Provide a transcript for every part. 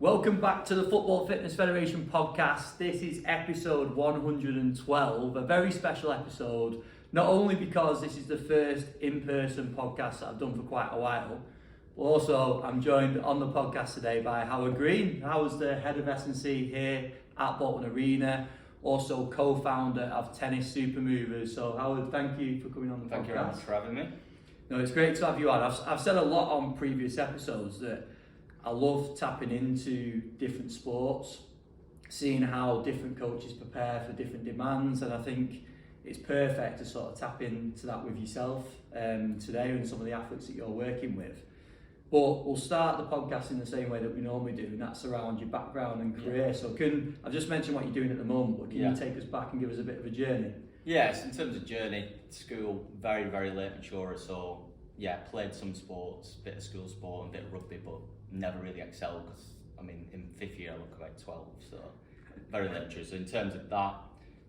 Welcome back to the Football Fitness Federation podcast. This is episode 112, a very special episode, not only because this is the first in-person podcast that I've done for quite a while, but also I'm joined on the podcast today by Howard Green. Howard's the head of S&C here at Bolton Arena, also co-founder of Tennis SuperMovers. So Howard, thank you for coming on the podcast. Thank you very much for having me. No, it's great to have you on. I've said a lot on previous episodes that I love tapping into different sports, seeing how different coaches prepare for different demands, and I think it's perfect to sort of tap into that with yourself today and some of the athletes that you're working with. But we'll start the podcast in the same way that we normally do, and that's around your background and career. Yeah. So I've just mentioned what you're doing at the moment, but can you take us back and give us a bit of a journey? Yes, in terms of journey, school, very, very late maturer, so yeah, played some sports, bit of school sport and a bit of rugby, but never really excelled because, I mean, in fifth year I look about 12, so very late mature. So in terms of that,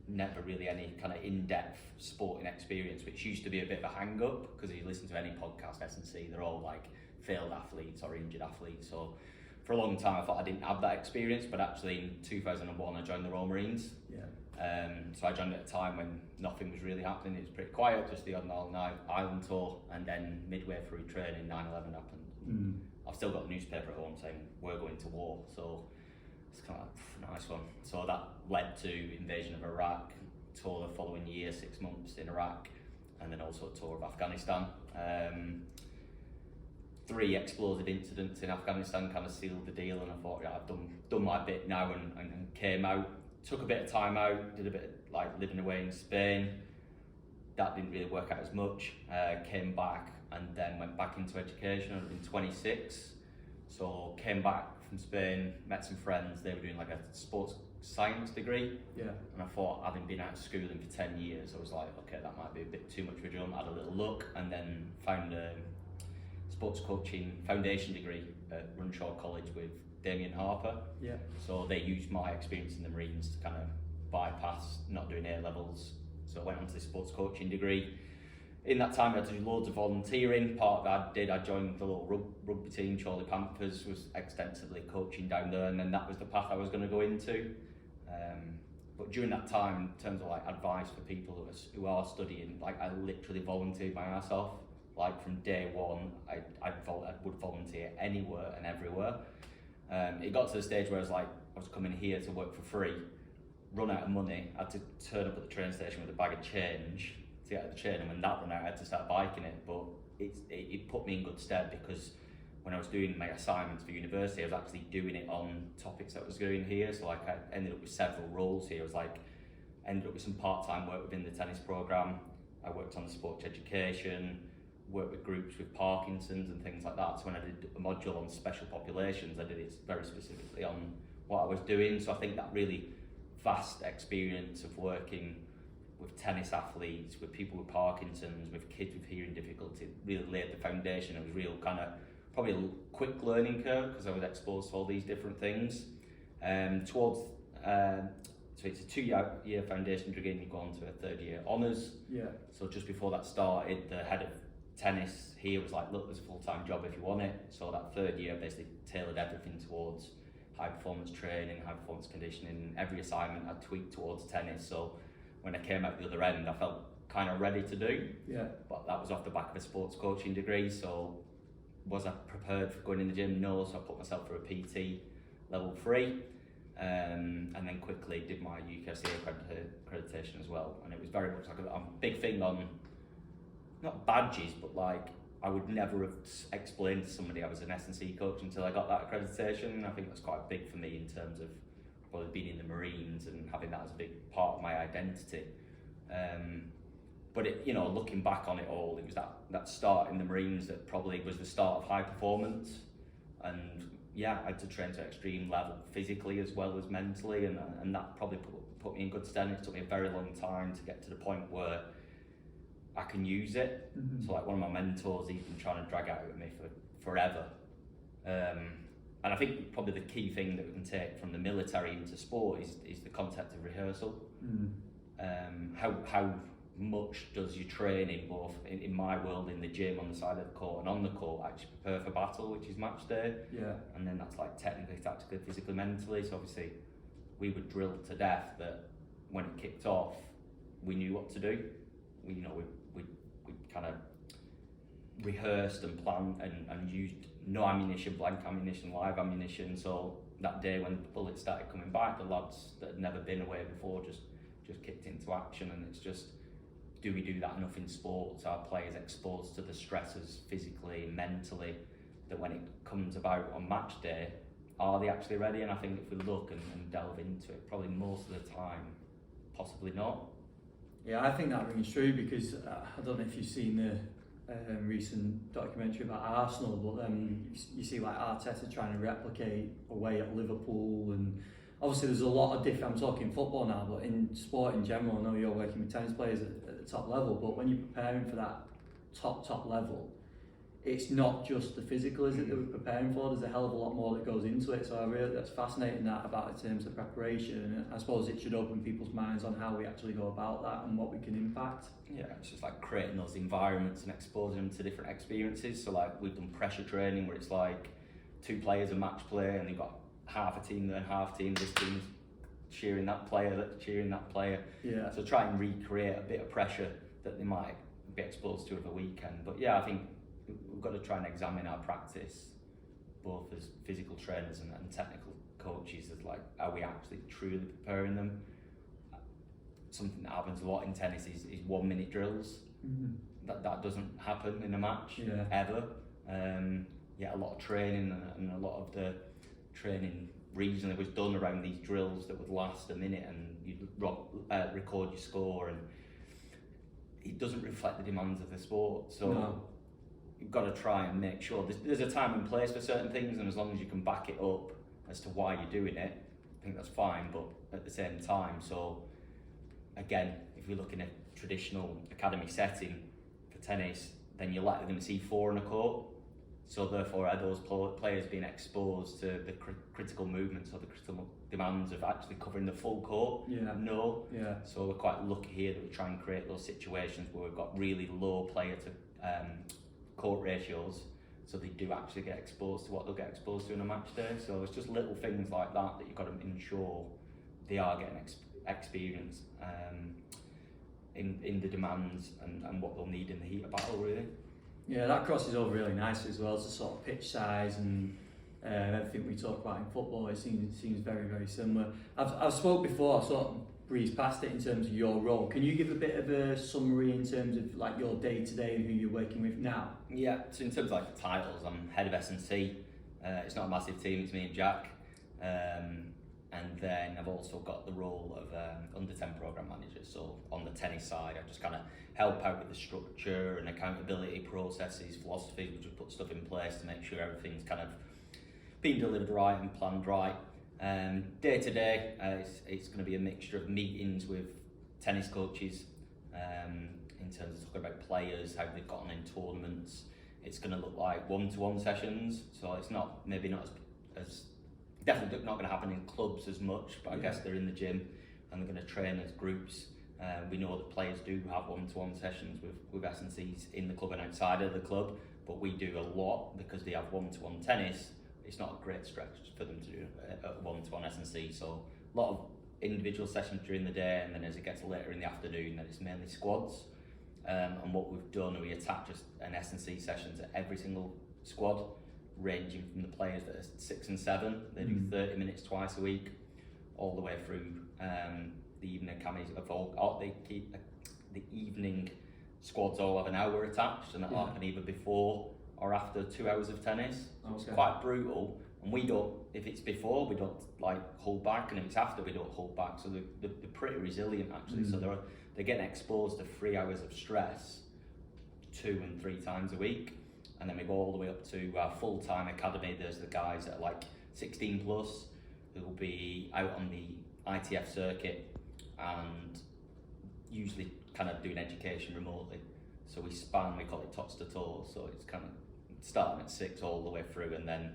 never really any kind of in-depth sporting experience, which used to be a bit of a hang-up, because if you listen to any podcast, S&C, they're all like failed athletes or injured athletes. So for a long time I thought I didn't have that experience, but actually in 2001 I joined the Royal Marines. So I joined at a time when nothing was really happening. It was pretty quiet, just the odd Northern Ireland tour, and then midway through training 9/11 happened. I've still got a newspaper at home saying we're going to war, so it's kind of like, nice one. So that led to invasion of Iraq, tour the following year, 6 months in Iraq, and then also a tour of Afghanistan. 3 explosive incidents in Afghanistan kind of sealed the deal, and I thought, yeah, I've done my bit now, and came out. Took a bit of time out, did a bit of like living away in Spain. That didn't really work out as much. Came back and then went back into education. I'd been 26, so came back from Spain, met some friends. They were doing like a sports science degree. Yeah. And I thought, having been out of schooling for 10 years, I was like, okay, that might be a bit too much for a jump. Had a little look, and then found a sports coaching foundation degree at Runshaw College with Damien Harper. Yeah. So they used my experience in the Marines to kind of bypass not doing A levels. So I went on to the sports coaching degree. In that time I had to do loads of volunteering. Part of that I joined the little rugby team, Chorley Panthers, was extensively coaching down there, and then that was the path I was going to go into. But during that time, in terms of like advice for people who are studying, like I literally volunteered my ass off. Like from day one, I would volunteer anywhere and everywhere. It got to the stage where I was coming here to work for free, run out of money, I had to turn up at the train station with a bag of change to get out the train, and when that ran out I had to start biking it. But it put me in good stead, because when I was doing my assignments for university I was actually doing it on topics that I was doing here, so like I ended up with several roles here. I was like, ended up with some part-time work within the tennis program. I worked on sports education, work with groups with Parkinson's and things like that. So when I did a module on special populations, I did it very specifically on what I was doing. So I think that really vast experience of working with tennis athletes, with people with Parkinson's, with kids with hearing difficulty, really laid the foundation. It was real kind of probably a quick learning curve, because I was exposed to all these different things. So it's a 2-year foundation degree, and you go on to a 3rd year honours. Yeah. So just before that started, the head of tennis here was like, look, there's a full-time job if you want it. So that 3rd year basically tailored everything towards high performance training, high performance conditioning. Every assignment I tweaked towards tennis, so when I came out the other end I felt kind of ready to do. Yeah. But that was off the back of a sports coaching degree. So was I prepared for going in the gym? No. So I put myself through a PT level 3, and then quickly did my UKFCA accreditation as well. And it was very much like a big thing on not badges, but like I would never have explained to somebody I was an S&C coach until I got that accreditation. And I think that's quite big for me in terms of probably being in the Marines and having that as a big part of my identity. But it, looking back on it all, it was that start in the Marines that probably was the start of high performance. And yeah, I had to train to an extreme level physically as well as mentally, and that probably put me in good stead. It took me a very long time to get to the point where I can use it. Mm-hmm. So like one of my mentors, he's been trying to drag out with me for forever. And I think probably the key thing that we can take from the military into sport is the concept of rehearsal. Mm-hmm. How much does your training, both in my world, in the gym, on the side of the court and on the court, actually prepare for battle, which is match day. Yeah. And then that's like technically, tactically, physically, mentally. So obviously we were drilled to death that when it kicked off, we knew what to do. We kind of rehearsed and planned and used no ammunition, blank ammunition, live ammunition. So that day when the bullets started coming back, the lads that had never been away before just kicked into action. And it's just, do we do that enough in sports? Are players exposed to the stresses physically, mentally, that when it comes about on match day, are they actually ready? And I think if we look and delve into it, probably most of the time, possibly not. Yeah, I think that rings true because I don't know if you've seen the recent documentary about Arsenal, but you see like Arteta trying to replicate away at Liverpool, and obviously there's a lot of different, I'm talking football now, but in sport in general, I know you're working with tennis players at the top level, but when you're preparing for that top level, it's not just the physical, is it, that we're preparing for? There's a hell of a lot more that goes into it. So I really, that's fascinating that about in terms of preparation. And I suppose it should open people's minds on how we actually go about that and what we can impact. Yeah, it's just like creating those environments and exposing them to different experiences. So like we've done pressure training where it's like 2 players a match play and they've got half a team, then half team, this team's cheering that player, that's cheering that player. Yeah. So try and recreate a bit of pressure that they might be exposed to over the weekend. But yeah, I think we've got to try and examine our practice, both as physical trainers and technical coaches, as like, are we actually truly preparing them? Something that happens a lot in tennis is 1 minute drills. Mm-hmm. That doesn't happen in a match, ever. Yeah, a lot of training and a lot of the training regionally was done around these drills that would last a minute, and you'd record your score, and it doesn't reflect the demands of the sport. So. No. You've got to try and make sure there's a time and place for certain things, and as long as you can back it up as to why you're doing it, I think that's fine. But at the same time, so again, if we're looking at traditional academy setting for tennis, then you're likely going to see 4 on a court. So therefore, are those players being exposed to the critical movements or the critical demands of actually covering the full court? Yeah. No. Yeah. So we're quite lucky here that we try and create those situations where we've got really low player to court ratios, so they do actually get exposed to what they'll get exposed to in a match day. So it's just little things like that you've got to ensure they are getting experience in the demands and what they'll need in the heat of battle, really. Yeah, that crosses over really nicely as well as the sort of pitch size and everything we talk about in football. It seems very, very similar. I've spoke before, I sort of breezed past it in terms of your role. Can you give a bit of a summary in terms of like your day-to-day and who you're working with now? Yeah, so in terms of like the titles, I'm head of S&C. It's not a massive team, it's me and Jack. And then I've also got the role of under 10 program manager. So on the tennis side, I just kind of help out with the structure and accountability processes, philosophies. We just put stuff in place to make sure everything's kind of being delivered right and planned right. Day to day, it's going to be a mixture of meetings with tennis coaches in terms of talking about players, how they've gotten in tournaments. It's going to look like one-to-one sessions, so it's maybe not as definitely not going to happen in clubs as much, but I guess they're in the gym and they're going to train as groups. We know that players do have one-to-one sessions with S&Cs in the club and outside of the club, but we do a lot because they have one-to-one tennis. It's not a great stretch for them to do a one-to-one S&C, so a lot of individual sessions during the day, and then as it gets later in the afternoon, then it's mainly squads. And what we've done, we attach an S&C session to every single squad, ranging from the players that are 6 and 7. They do 30 minutes twice a week, all the way through the evening academies. They keep the evening squads all have an hour attached, and that'll happen either before or after 2 hours of tennis. So it's quite brutal, and we don't, if it's before, we don't like hold back, and if it's after, we don't hold back. So they're pretty resilient actually. So they're getting exposed to 3 hours of stress 2 and 3 times a week. And then we go all the way up to our full-time academy. There's the guys that are like 16 plus who will be out on the ITF circuit and usually kind of doing education remotely. So we span, we call it tops to toes. So it's kind of starting at 6 all the way through, and then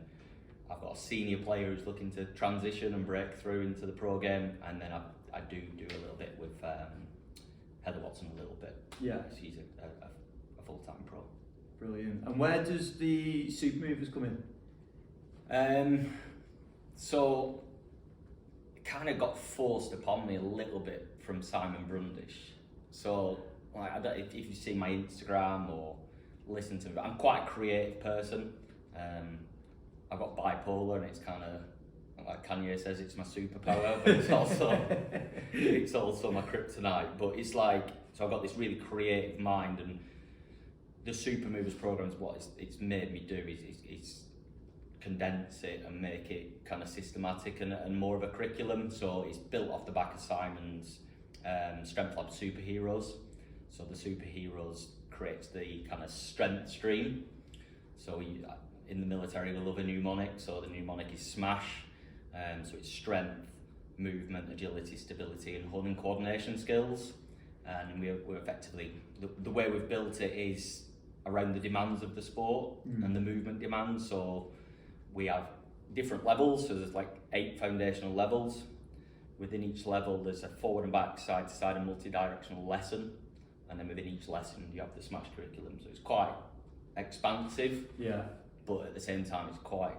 I've got a senior player who's looking to transition and break through into the pro game, and then I do a little bit with Heather Watson a little bit. Yeah. She's a full-time pro. Brilliant. And where does the SuperMovers come in? So it kind of got forced upon me a little bit from Simon Brundish. So like, I don't, if you see my Instagram or listen to me, I'm quite a creative person. I've got bipolar, and it's kind of like Kanye says, it's my superpower, but it's also my kryptonite. But it's like, so I've got this really creative mind, and the SuperMovers program is what it's made me do is condense it and make it kind of systematic and more of a curriculum. So it's built off the back of Simon's Strength Lab Superheroes. So the Superheroes creates the kind of strength stream. So in the military we love a mnemonic, so the mnemonic is SMASH. So it's strength, movement, agility, stability, and hunt and coordination skills. And we're effectively, the way we've built it is around the demands of the sport and the movement demands. So we have different levels, so there's like 8 foundational levels. Within each level there's a forward and back, side to side and multi-directional lesson. And then within each lesson you have the SMASH curriculum. So it's quite expansive, but at the same time it's quite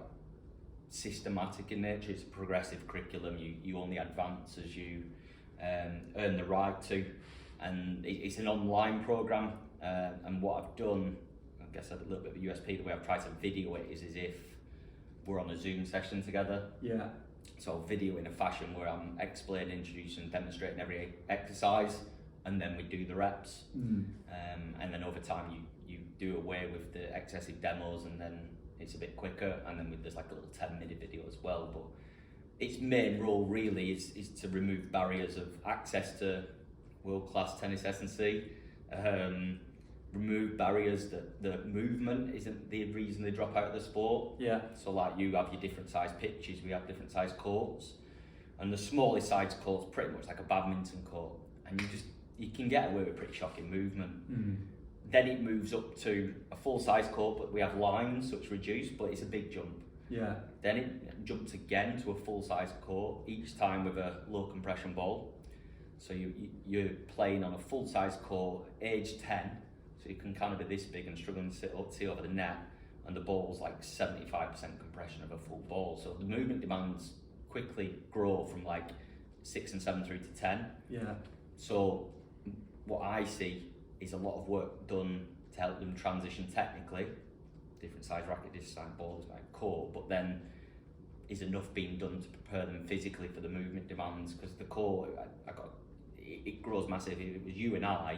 systematic in nature. It's a progressive curriculum. You only advance as you earn the right to, and it's an online program. And what I've done, I guess a little bit of a USP, the way I've tried to video it is as if we're on a Zoom session together. Yeah. So video in a fashion where I'm explaining, introducing, demonstrating every exercise, and then we do the reps. And then over time you do away with the excessive demos, and then it's a bit quicker, and then there's like a little 10-minute video as well. But its main role really is to remove barriers of access to world-class tennis S&C, remove barriers that the movement isn't the reason they drop out of the sport. Yeah. So like you have your different size pitches, we have different size courts, and the smallest size court's pretty much like a badminton court, and you can get away with pretty shocking movement. Then it moves up to a full-size court, but we have lines, so it's reduced, but it's a big jump. Yeah. Then it jumps again to a full-size court, each time with a low-compression ball. So you're playing on a full-size court, age 10, so you can kind of be this big and struggling to see over the net, and the ball's like 75% compression of a full ball. So the movement demands quickly grow from like 6 and 7 through to 10. Yeah. So what I see is a lot of work done to help them transition technically, different size racket, different size balls, like court, but then is enough being done to prepare them physically for the movement demands? Because the court, it grows massive. If it was you and I,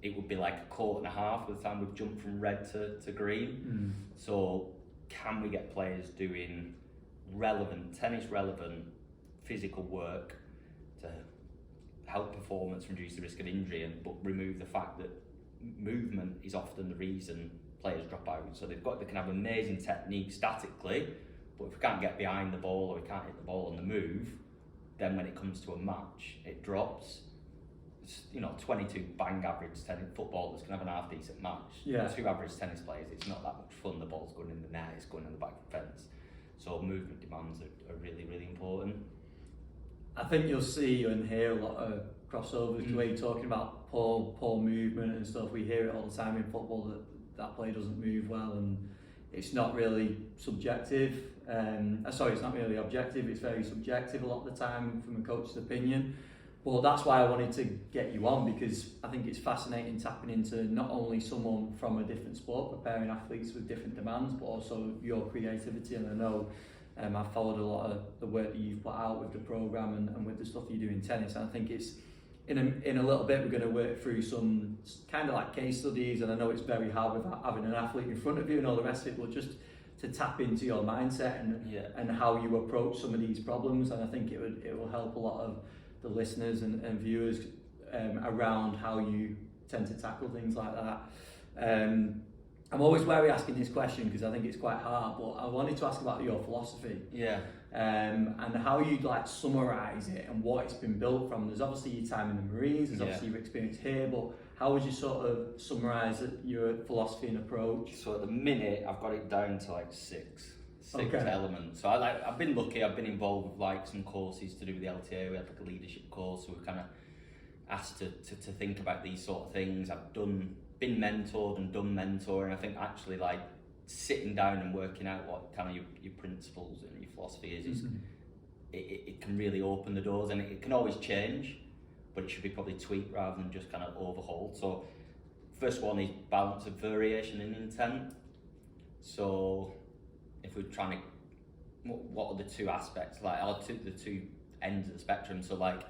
it would be like a court and a half by the time we've jumped from red to green. So can we get players doing tennis relevant physical work to help performance, reduce the risk of injury, but remove the fact that movement is often the reason players drop out? So they can have amazing technique statically, but if we can't get behind the ball or we can't hit the ball on the move, then when it comes to a match, it drops. 22 bang average tennis footballers can have an half decent match. Yeah. 2 average tennis players, it's not that much fun. The ball's going in the net, it's going in the back of the fence. So movement demands are really, really important. I think you'll see and hear a lot of crossovers the way you're talking about poor movement and stuff. We hear it all the time in football that player doesn't move well, and it's not really subjective. It's not really objective, it's very subjective a lot of the time from a coach's opinion. But that's why I wanted to get you on, because I think it's fascinating tapping into not only someone from a different sport, preparing athletes with different demands, but also your creativity. And I know I've followed a lot of the work that you've put out with the program and with the stuff you do in tennis. And I think it's in a little bit we're going to work through some kind of like case studies. And I know it's very hard without having an athlete in front of you and all the rest of it, but just to tap into your mindset and how you approach some of these problems. And I think it will help a lot of the listeners and viewers around how you tend to tackle things like that. I'm always wary asking this question because I think it's quite hard, but I wanted to ask about your philosophy. Yeah. And how you'd like summarise it and what it's been built from. There's obviously your time in the Marines, there's obviously your experience here, but how would you sort of summarise your philosophy and approach? So at the minute, I've got it down to like six elements. So I've been lucky. I've been involved with like some courses to do with the LTA. We had like a leadership course, so we kind of asked to think about these sort of things. I've been mentored and done mentoring. I think actually like sitting down and working out what kind of your principles and your philosophy is it can really open the doors, and it can always change, but it should be probably tweaked rather than just kind of overhauled. So first one is balance of variation and intent. So if we're trying to, what are the two aspects, like the two ends of the spectrum? So like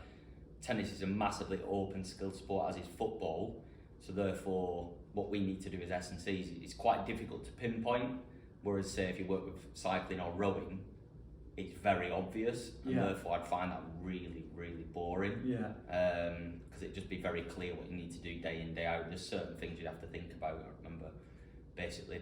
tennis is a massively open skill sport, as is football, so therefore what we need to do as S&Cs is quite difficult to pinpoint, whereas say if you work with cycling or rowing, it's very obvious, and therefore I'd find that really, really boring. Because it'd just be very clear what you need to do day in, day out. There's certain things you'd have to think about. I remember basically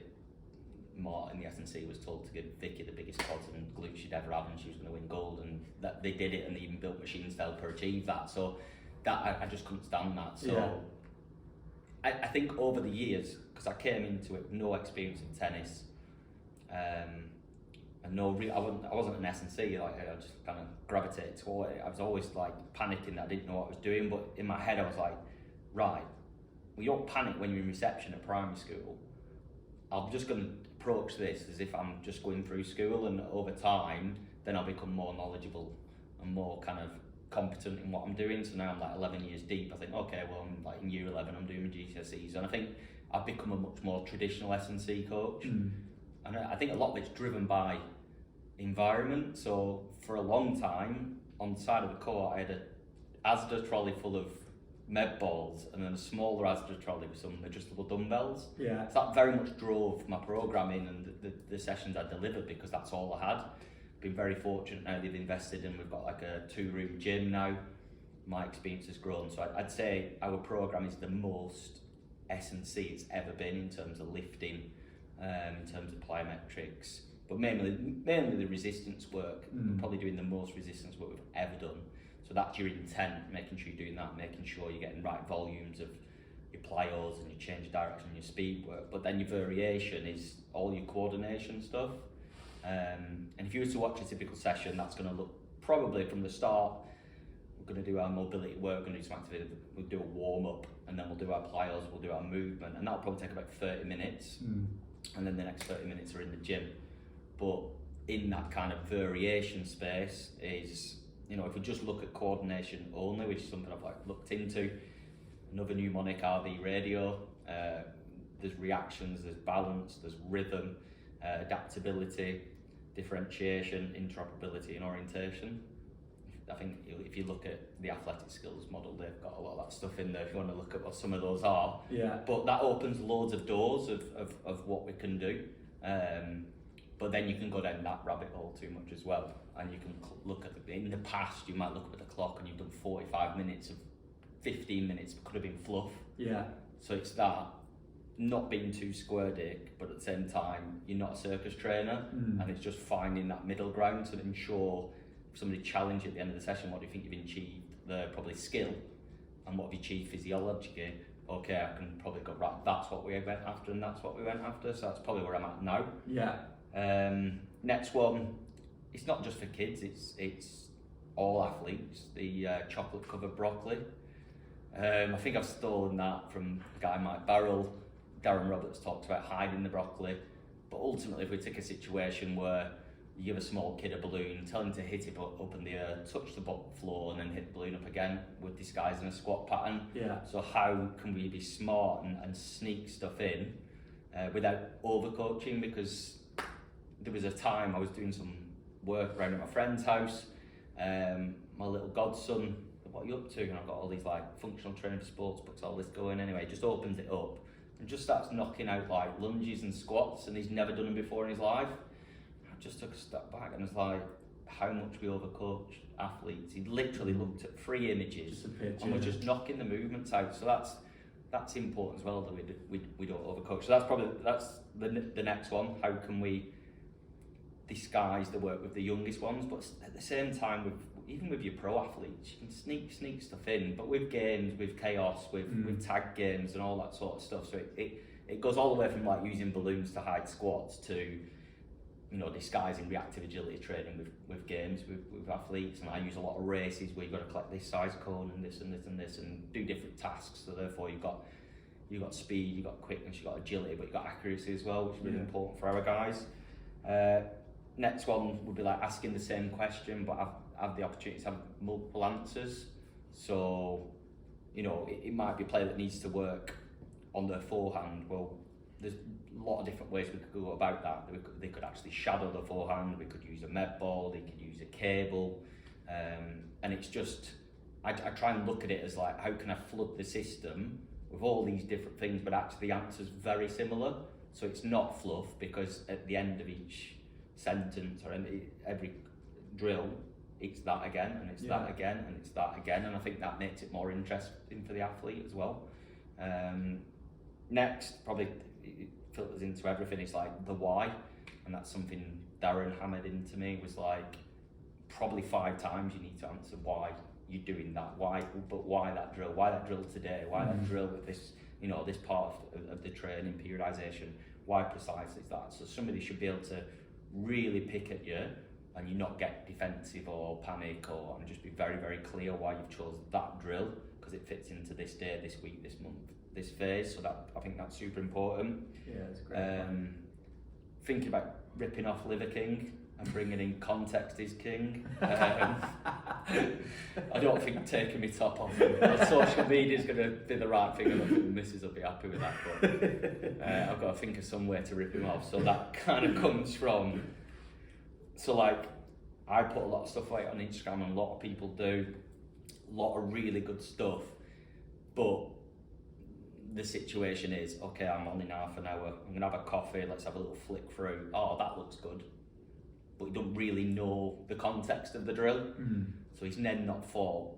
Martin, the S&C, was told to give Vicky the biggest quads and glutes she'd ever had, and she was going to win gold, and that they did it, and they even built machines to help her achieve that. So that I just couldn't stand that. So I think over the years, because I came into it with no experience in tennis, and I wasn't an S&C, like I just kind of gravitated toward it. I was always like panicking that I didn't know what I was doing, but in my head I was like, right, well, you don't panic when you're in reception at primary school. I'm just going to approach this as if I'm just going through school, and over time then I'll become more knowledgeable and more kind of competent in what I'm doing. So now I'm like 11 years deep. I think, okay, well, I'm like in year 11, I'm doing my GCSEs, and I think I've become a much more traditional S&C coach. And I think a lot of it's driven by environment. So for a long time, on the side of the court, I had a Asda trolley full of med balls, and then a smaller Asda trolley with some adjustable dumbbells. So that very much drove my programming and the sessions I delivered, because that's all I had. Been very fortunate now, they've invested, and we've got like a 2-room gym now. My experience has grown, so I'd say our program is the most S&C it's ever been in terms of lifting, in terms of plyometrics, but mainly the resistance work. We're probably doing the most resistance work we've ever done. So that's your intent, making sure you're doing that, making sure you're getting right volumes of your plyos and your change of direction and your speed work. But then your variation is all your coordination stuff. And if you were to watch a typical session, that's going to look probably from the start, we're going to do our mobility work, we're going to do some activity, we'll do a warm-up, and then we'll do our plyos, we'll do our movement, and that'll probably take about 30 minutes. And then the next 30 minutes are in the gym. But in that kind of variation space is, you know, if we just look at coordination only, which is something I've like looked into, another mnemonic, RV radio, there's reactions, there's balance, there's rhythm, adaptability, differentiation, interoperability and orientation. I think if you look at the athletic skills model, they've got a lot of that stuff in there if you want to look at what some of those are. But that opens loads of doors of what we can do. But then you can go down that rabbit hole too much as well, and you can look at in the past you might look up at the clock and you've done 45 minutes of 15 minutes could have been fluff. So it's that not being too square dick, but at the same time you're not a circus trainer, and it's just finding that middle ground to ensure if somebody challenge you at the end of the session, what do you think you've achieved? Probably skill, and what have you achieved physiologically? Okay, I can probably go right, that's what we went after and that's what we went after, so that's probably where I'm at now. Next one, it's not just for kids, it's all athletes, the chocolate covered broccoli. I think I've stolen that from a guy Mike Barrell. Darren Roberts talks about hiding the broccoli, but ultimately if we take a situation where you give a small kid a balloon, tell him to hit it up in the air, touch the floor and then hit the balloon up again, we're disguising a squat pattern. So how can we be smart and sneak stuff in without overcoaching? Because there was a time I was doing some work around at my friend's house, my little godson, what are you up to? And I've got all these like functional training for sports books, all this going anyway, just opens it up and just starts knocking out like lunges and squats, and he's never done them before in his life. I just took a step back and was like, how much we overcoach athletes. He literally looked at 3 images and we're just knocking the movements out. So that's important as well, that we don't overcoach. So that's the next one. How can we disguise the work with the youngest ones, but at the same time, even with your pro athletes, you can sneak stuff in, but with games, with chaos, with tag games and all that sort of stuff. So it goes all the way from like using balloons to hide squats to disguising reactive agility training with games with athletes, and I use a lot of races where you've got to collect this size cone and this and this and this and do different tasks. So therefore you've got speed, you've got quickness, you've got agility, but you've got accuracy as well, which is really important for our guys. Next one would be like asking the same question, but have the opportunity to have multiple answers. So, it might be a player that needs to work on their forehand. Well, there's a lot of different ways we could go about that. They could actually shadow the forehand, we could use a med ball, they could use a cable, and it's just, I try and look at it as like, how can I flood the system with all these different things, but actually the answer's very similar. So it's not fluff, because at the end of each sentence or every drill, it's that again, and it's that again, and it's that again, and I think that makes it more interesting for the athlete as well. Next, probably it filters into everything, it's like the why, and that's something Darren hammered into me, was like, probably 5 times you need to answer why you're doing that, why that drill today, why that drill with this, this part of the training periodization, why precisely is that. So somebody should be able to really pick at you, and you not get defensive or panic, and just be very, very clear why you've chose that drill, because it fits into this day, this week, this month, this phase. So that, I think that's super important. Yeah, it's great. Thinking about ripping off Liver King and bringing in context is king. I don't think taking my top off on social media is going to be the right thing. I don't think the missus will be happy with that, but I've got to think of some way to rip him off. So that kind of comes from, so like, I put a lot of stuff out on Instagram, and a lot of people do, a lot of really good stuff, but the situation is, okay, I'm on in half an hour, I'm going to have a coffee, let's have a little flick through, oh, that looks good. But you don't really know the context of the drill. So he's then not for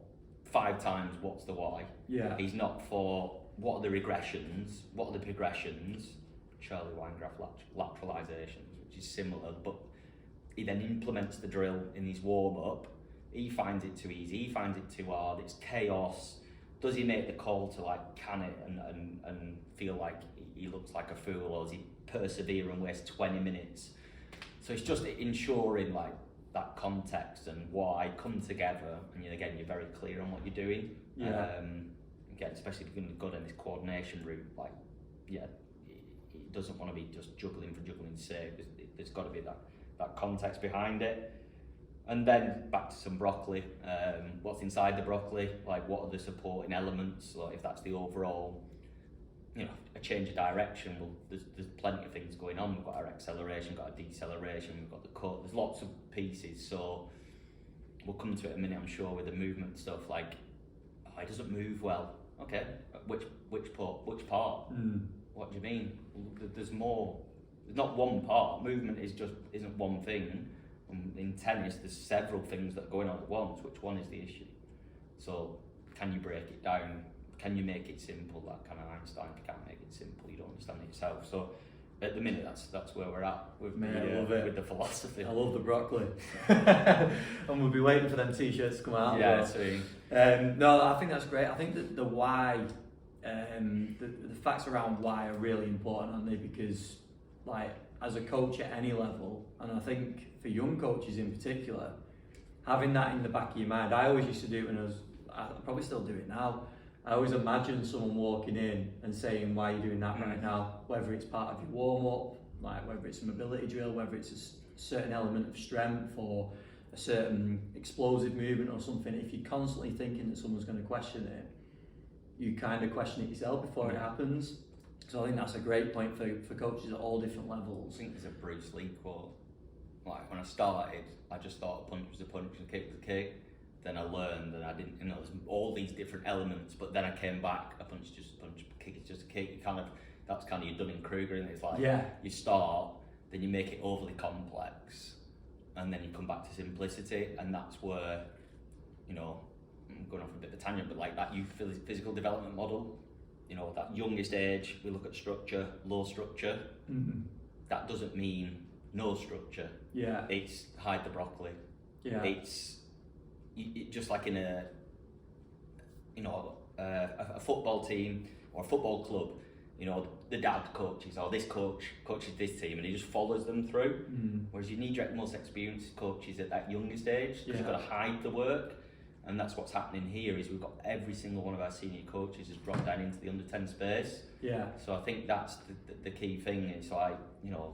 5 times what's the why. Yeah. He's not for what are the regressions, what are the progressions, Shirley Weingraf lateralizations, which is similar, but he then implements the drill in his warm-up. He finds it too easy, he finds it too hard, it's chaos. Does he make the call to like can it and feel like he looks like a fool, or does he persevere and waste 20 minutes? So it's just ensuring like that context and why come together, and again, you're very clear on what you're doing. Again, especially if you're going to go down this coordination route, like, it doesn't want to be just juggling for juggling's sake. There's got to be that context behind it. And then back to some broccoli. What's inside the broccoli? Like, what are the supporting elements? Like, if that's the overall, a change of direction, well, there's plenty of things going on. We've got our acceleration, we've got our deceleration, we've got the cut. There's lots of pieces. So we'll come to it in a minute, I'm sure, with the movement stuff. Like, it doesn't move well. Okay, which part? What do you mean? There's more. There's not one part. Movement isn't one thing. In tennis, there's several things that are going on at once. Which one is the issue? So, can you break it down? Can you make it simple? That kind of Einstein, if you can't make it simple, you don't understand it yourself. So, at the minute, that's where we're at with the philosophy. I love the broccoli, and we'll be waiting for them t-shirts to come out. Yeah, soon. No, I think that's great. I think that the why, the facts around why are really important, aren't they? Because, like, as a coach at any level, and I think for young coaches in particular, having that in the back of your mind. I always used to do it when I probably still do it now. I always imagine someone walking in and saying, why are you doing that right now? Whether it's part of your warm-up, like whether it's a mobility drill, whether it's a certain element of strength or a certain explosive movement or something. If you're constantly thinking that someone's going to question it, you kind of question it yourself before it happens. So I think that's a great point for coaches at all different levels. I think there's a Bruce Lee quote. Like, when I started, I just thought a punch was a punch and a kick was a kick. Then I learned that I didn't, there's all these different elements, but then I came back, a punch is just a punch, a kick is just a kick. That's kind of your Dunning-Kruger, and it's like, you start, then you make it overly complex, and then you come back to simplicity, and that's where, I'm going off a bit of a tangent, but like that youth physical development model, that youngest age, we look at structure, low structure. That doesn't mean no structure. Yeah. It's hide the broccoli. Yeah. It's just like in a football team or a football club. you know, the dad coaches or this coach coaches this team and he just follows them through. Whereas you need your most experienced coaches at that younger stage because you've got to hide the work. And that's what's happening here is we've got every single one of our senior coaches has dropped down into the under 10 space. Yeah. So I think that's the key thing. It's like, you know,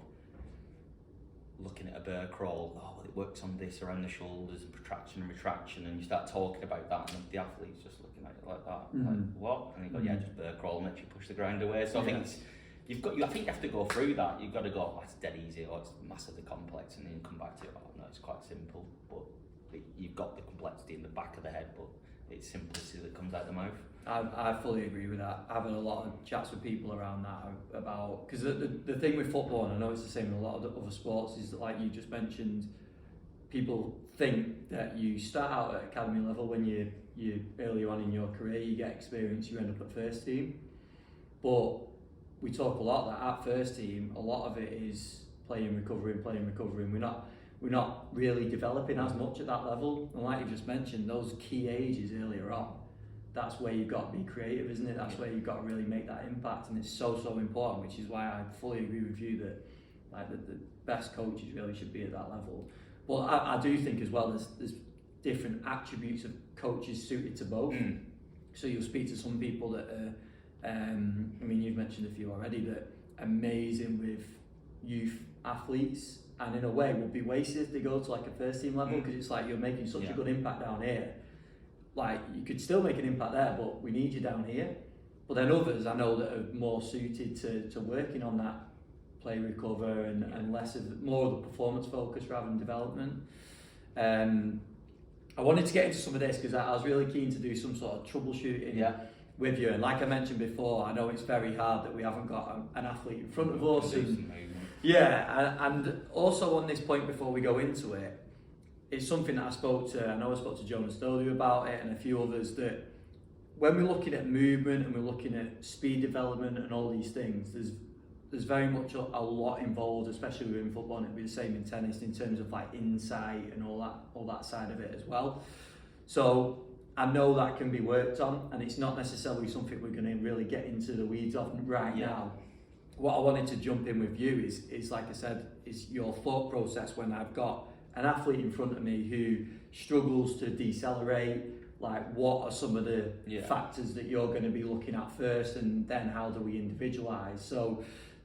looking at a bear crawl, oh, well, it works on this around the shoulders and protraction and retraction, and you start talking about that and the athlete's just looking at it like that. Like, what? And you go, yeah, just bear crawl and let you push the ground away. So I think I think you have to go through that. You've got to go, oh, it's dead easy or it's massively complex, and then you come back to it, oh no, it's quite simple. But you've got the complexity in the back of the head, but it's simplicity that comes out the mouth. I fully agree with that. I've had a lot of chats with people around that about, because the thing with football, and I know it's the same in a lot of the other sports, is that, like you just mentioned, people think that you start out at academy level when you earlier on in your career, you get experience, you end up at first team. But we talk a lot that at first team, a lot of it is playing, recovering. We're not really developing as much at that level. And like you just mentioned, those key ages earlier on, that's where you've got to be creative, isn't it? That's where you've got to really make that impact, and it's so important, which is why I fully agree with you that like the best coaches really should be at that level. But I do think as well there's different attributes of coaches suited to both. So you'll speak to some people that are, I mean, you've mentioned a few already, that are amazing with youth athletes, and in a way would be wasted if they go to like a first team level, because it's like you're making such a good impact down here. Like you could still make an impact there, but we need you down here. But then others I know that are more suited to working on that play, recover, and less of more of the performance focus rather than development. I wanted to get into some of this because I was really keen to do some sort of troubleshooting with you. And like I mentioned before, I know it's very hard that we haven't got an athlete in front of us. And also on this point before we go into it, it's something that I spoke to Jonas Dodu about it and a few others, that when we're looking at movement and we're looking at speed development and all these things, there's very much a lot involved, especially within football, and it'd be the same in tennis in terms of like insight and all that side of it as well. So I know that can be worked on, and it's not necessarily something we're going to really get into the weeds of now. What I wanted to jump in with you is like I said, is your thought process when I've got an athlete in front of me who struggles to decelerate. Like, what are some of the factors that you're going to be looking at first, and then how do we individualise? So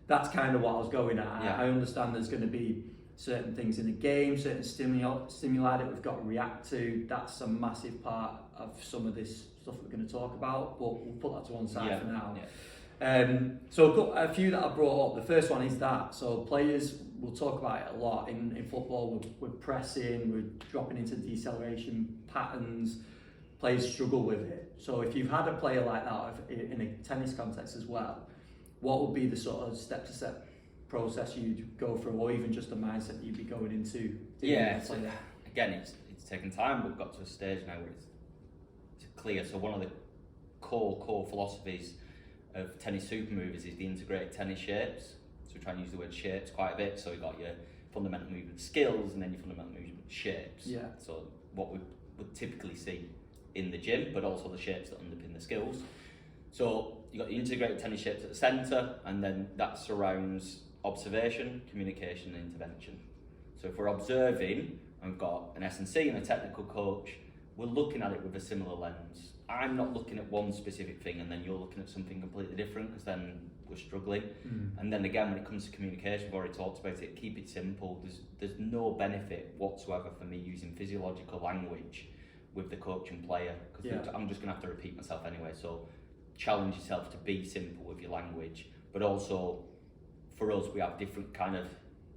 that's kind of what I was going at. I understand there's going to be certain things in the game, certain stimuli that we've got to react to. That's a massive part of some of this stuff we're going to talk about, but we'll put that to one side for now. So I've got a few that I brought up. The first one is that. So players, we'll talk about it a lot in football. We're pressing, we're dropping into deceleration patterns. Players struggle with it. So if you've had a player like that in a tennis context as well, what would be the sort of step-to-step process you'd go through, or even just a mindset that you'd be going into? So again, it's taken time, but we've got to a stage now where it's clear. So one of the core philosophies of tennis SuperMovers is the integrated tennis shapes. So we try and use the word shapes quite a bit. So you've got your fundamental movement skills and then your fundamental movement shapes. So what we would typically see in the gym, but also the shapes that underpin the skills. So you've got the integrated tennis shapes at the centre, and then that surrounds observation, communication and intervention. So if we're observing and we've got an S&C and a technical coach, we're looking at it with a similar lens. I'm not looking at one specific thing and then you're looking at something completely different, because then we're struggling. And then again, when it comes to communication, we've already talked about it, keep it simple. There's no benefit whatsoever for me using physiological language with the coach and player, because I'm just going to have to repeat myself anyway. So challenge yourself to be simple with your language, but also for us, we have different kind of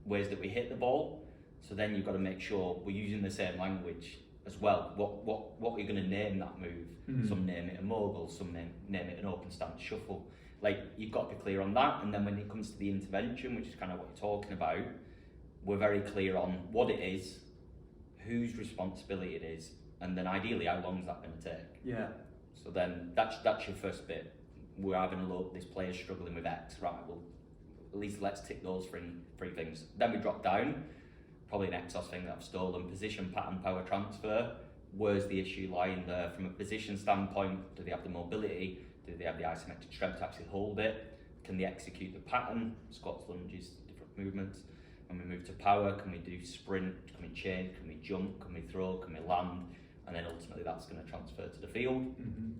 ways that we hit the ball. So then you've got to make sure we're using the same language as well. What are you going to name that move? Some name it a mogul, some name it an open stance shuffle. Like, you've got to be clear on that. And then when it comes to the intervention, which is kind of what you're talking about, we're very clear on what it is, whose responsibility it is, and then ideally how long is that going to take. So then that's your first bit. We're having a look, this player's struggling with X, right, well, at least let's tick those three things. Then we drop down, probably an Exos thing that I've stolen, position, pattern, power transfer. Where's the issue lying there? From a position standpoint, do they have the mobility? Do they have the isometric strength to actually hold it? can they execute the pattern, squats, lunges, different movements. When we move to power, can we do sprint, can we change, can we jump, can we throw, can we land, and then ultimately that's going to transfer to the field. Mm-hmm.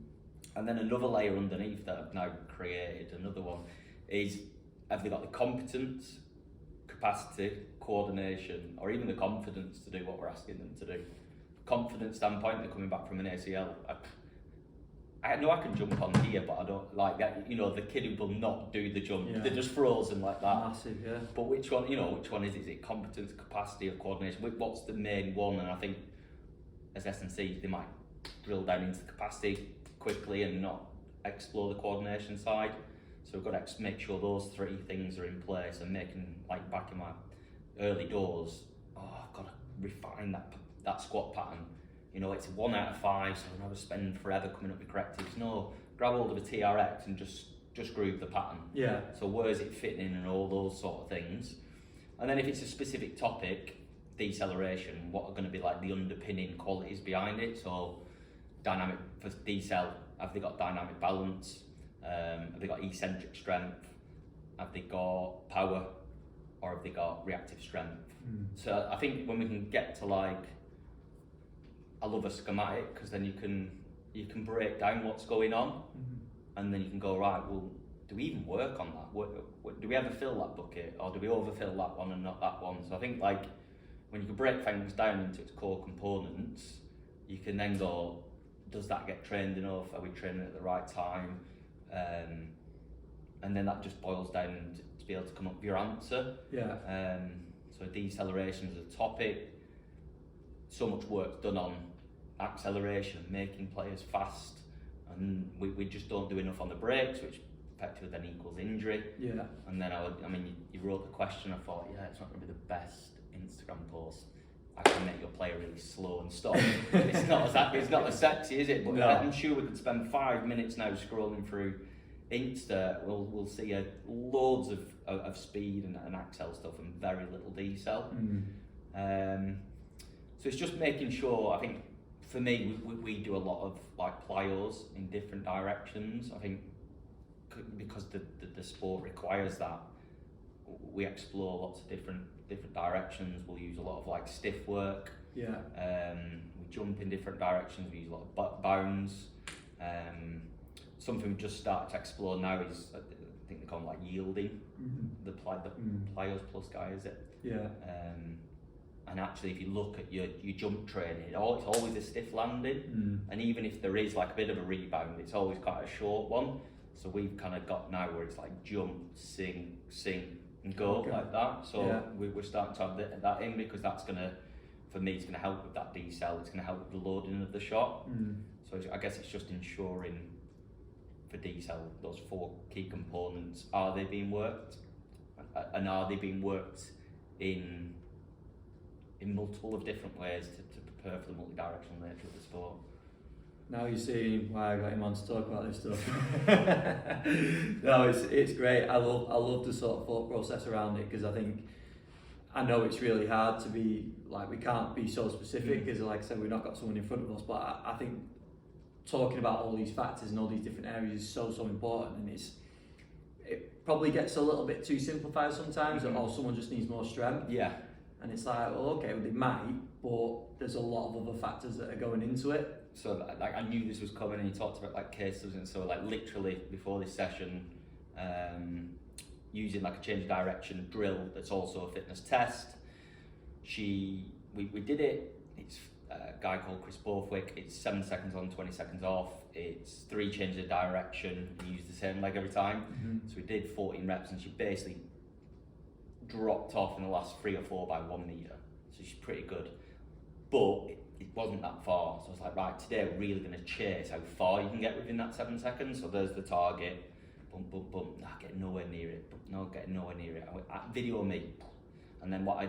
And then another layer underneath that I've now created, another one, is have they got the competence, capacity, coordination, or even the confidence to do what we're asking them to do? Confidence standpoint, they're coming back from an ACL. I know I can jump on here, but I don't like that. You know, the kid who will not do the jump, they're just frozen like that. Massive, yeah. But which one is it? Is it competence, capacity, or coordination? What's the main one? And I think as S&C, they might drill down into the capacity quickly and not explore the coordination side. So we've got to make sure those three things are in place, and making, like back in my early doors, I've got to refine that squat pattern. You know, it's a 1 out of 5, so I never spend forever coming up with correctives. No, grab hold of a TRX and just groove the pattern. Yeah. So where is it fitting in and all those sort of things. And then if it's a specific topic, deceleration, what are going to be like the underpinning qualities behind it? So dynamic for decel, have they got dynamic balance? Have they got eccentric strength? Have they got power? Or have they got reactive strength? So I think when we can get to like, I love a schematic, because then you can break down what's going on, and then you can go, right, well, do we even work on that? Do we ever fill that bucket, or do we overfill that one and not that one? So I think like when you can break things down into its core components, you can then go, does that get trained enough? Are we training at the right time? And then that just boils down to be able to come up with your answer. Yeah. So deceleration is a topic. So much work done on acceleration, making players fast, and we just don't do enough on the brakes, which effectively then equals injury. Yeah. And then you wrote the question, I thought, yeah, it's not going to be the best Instagram post. I can make your player really slow and stop. It's not as sexy, is it? But no. I'm sure we could spend 5 minutes now scrolling through Insta. We'll see loads of speed and accel stuff and very little decel. So it's just making sure. I think for me, we do a lot of like plyos in different directions. I think because the sport requires that, we explore lots of different directions. We'll use a lot of like stiff work. Yeah. We jump in different directions. We use a lot of bounds. Something we've just started to explore now is, I think they call them like yielding. The plyos plus guy, is it? Yeah. And actually, if you look at your jump training, it's always a stiff landing. And even if there is like a bit of a rebound, it's always quite a short one. So we've kind of got now where it's like jump, sing, and go like that. So we're starting to have that in, because that's for me, it's gonna help with that decel. It's gonna help with the loading of the shot. So I guess it's just ensuring for decel, those 4 key components, are they being worked, and are they being worked in multiple of different ways to prepare for the multi-directional nature of the sport. Now you're seeing why I got him on to talk about this stuff. No, it's great. I love the sort of thought process around it, because I know it's really hard to be like, we can't be so specific, because like I said, we've not got someone in front of us, but I think talking about all these factors and all these different areas is so important, and it probably gets a little bit too simplified sometimes, or someone just needs more strength. Yeah. And it's like, well, okay, well, they might, but there's a lot of other factors that are going into it. So like, I knew this was coming, and you talked about like cases, and so like literally before this session, using like a change of direction drill that's also a fitness test. We did it. It's a guy called Chris Borthwick. It's 7 seconds on, 20 seconds off. It's 3 changes of direction. We use the same leg every time. So we did 14 reps, and she basically dropped off in the last 3 or 4 by 1 meter. So she's pretty good. But it wasn't that far. So I was like, right, today we're really going to chase how far you can get within that 7 seconds. So there's the target. Bump, bump, bump. Nah, getting nowhere near it. No, getting nowhere near it. Video me. And then what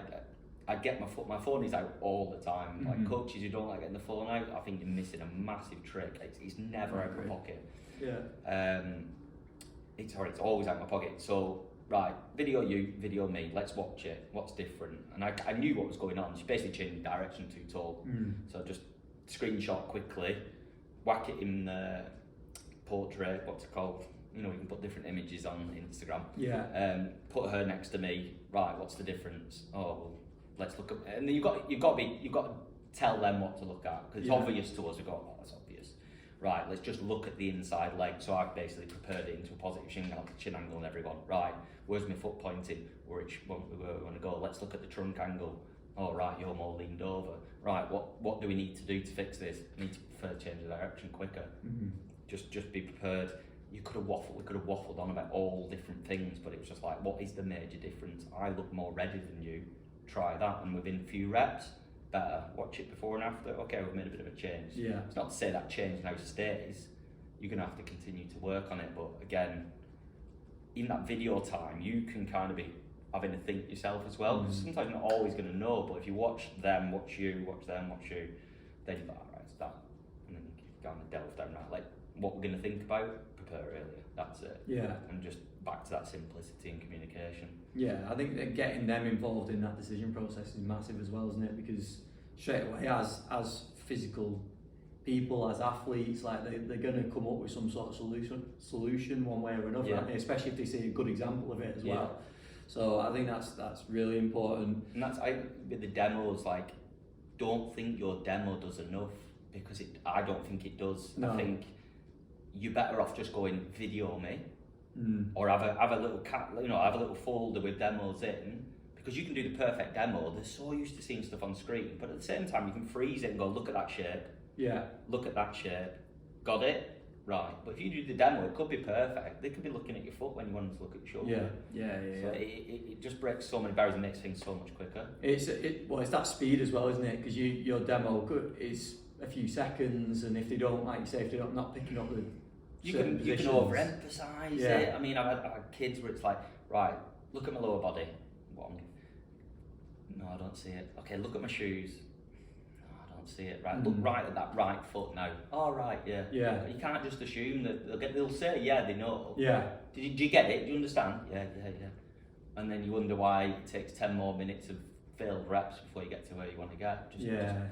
I get my phone is out all the time. Like coaches who don't like getting the phone out, I think you're missing a massive trick. It's never out of my pocket. Yeah. It's always out of my pocket. So right, video you, video me, let's watch it, what's different? And I knew what was going on. She basically changed direction too tall. So just screenshot quickly, whack it in the portrait, what's it called? you know, we can put different images on Instagram. Yeah. Put her next to me. Right, what's the difference? Oh, well, let's look at. And then you've got to tell them what to look at, because it's obvious to us. We've got, oh, that's obvious. Right, let's just look at the inside leg. So I've basically prepared it into a positive chin angle and everyone. Right, where's my foot pointing? Where we want to go? Let's look at the trunk angle. Oh, right, you're more leaned over. Right, what do we need to do to fix this? We need to change the direction quicker. Mm-hmm. Just be prepared. We could have waffled on about all different things, but it was just like, what is the major difference? I look more ready than you. Try that, and within a few reps, better. Watch it before and after. Okay, we've made a bit of a change. Yeah. It's not to say that change now stays. You're gonna have to continue to work on it, but again, in that video time, you can kind of be having to think yourself as well, because sometimes you're not always going to know, but if you watch them, watch you, watch them, watch you, then you're like, alright, it's that, and then you kind of delve down that, like, what we're going to think about, prepare earlier, that's it. Yeah. And just back to that simplicity and communication. Yeah, I think that getting them involved in that decision process is massive as well, isn't it? Because straight away, as physical people, as athletes, like they're going to come up with some sort of solution one way or another, aren't they? Especially if they see a good example of it as well. So I think that's really important. And that's with the demos, like, don't think your demo does enough, because I don't think it does. No. I think you're better off just going video me, or have a little have a little folder with demos in, because you can do the perfect demo. They're so used to seeing stuff on screen, but at the same time you can freeze it and go, look at that shape. Yeah. Look at that shape. Got it? Right, but if you do the demo, it could be perfect. They could be looking at your foot when you want them to look at your shoulder. Yeah. So it just breaks so many barriers and makes things so much quicker. It's that speed as well, isn't it? Because your demo is a few seconds, and if they don't, like you say, if they're not picking up the you can overemphasize it. I mean, I've had kids where it's like, right, look at my lower body. No, I don't see it. Okay, look at my shoes. See it, right? Look right at that right foot now. All right, yeah. You can't just assume that they'll say, yeah, they know. Yeah. Do you get it? Do you understand? Yeah. And then you wonder why it takes 10 more minutes of failed reps before you get to where you want to get.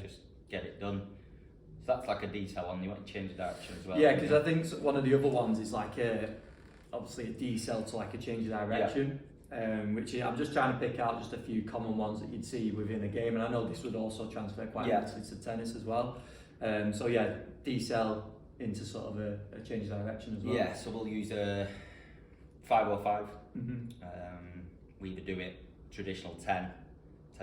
Just get it done. So that's like a detail on you want to change the direction as well. Yeah, because I think one of the other ones is like obviously a decel to like a change of direction. Yeah. Which I'm just trying to pick out just a few common ones that you'd see within a game, and I know this would also transfer quite nicely to tennis as well. So yeah, decel into sort of a change of direction as well. Yeah, so we'll use a 505. We either do it traditional 10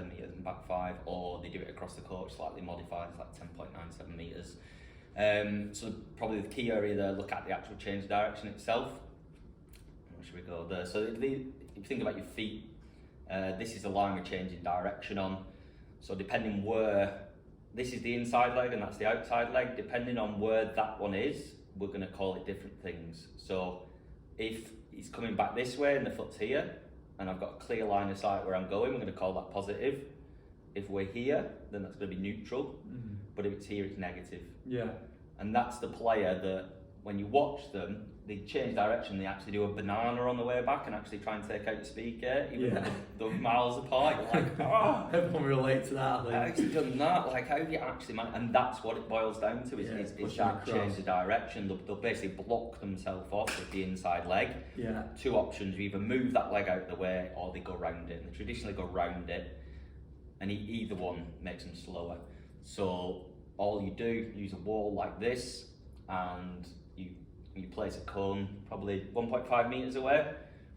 metres and back 5, or they do it across the court slightly modified, it's like 10.97 metres. So probably the key area there, look at the actual change of direction itself. Where should we go there? So if you think about your feet, this is the line we're changing direction on. So depending where, this is the inside leg and that's the outside leg, depending on where that one is, we're going to call it different things. So if he's coming back this way and the foot's here, and I've got a clear line of sight where I'm going, we're going to call that positive. If we're here, then that's going to be neutral, but if it's here, it's negative. Yeah. And that's the player that, when you watch them, they change direction, they actually do a banana on the way back and actually try and take out your speaker, even though they're miles apart. You're like, oh! Everyone relate to that, I think. I've actually done that, like how do you actually manage? And that's what it boils down to, is that change of direction. They'll basically block themselves off with the inside leg. Yeah. Two options, you either move that leg out of the way or they go round it. And they traditionally go round it, and either one makes them slower. So all you do, use a wall like this, and you place a cone probably 1.5 metres away,